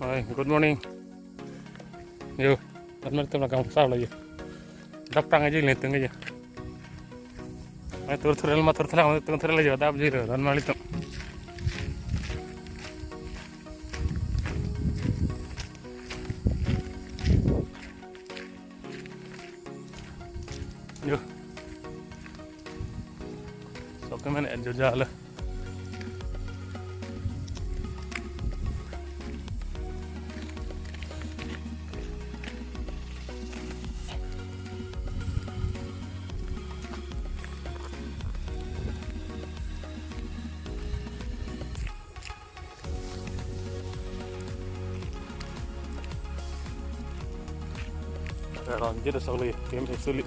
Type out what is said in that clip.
Rồi, good morning. Yo, anh mới tâm là công sao lại đắp tăng cái gì lên từng cái gì. Tôi thử mà tôi thử làm tôi thử lại đắp gì rồi, anh mới tâm. Yo, so cái mình enjoy jalan. Orang jadi sekali, game sulit.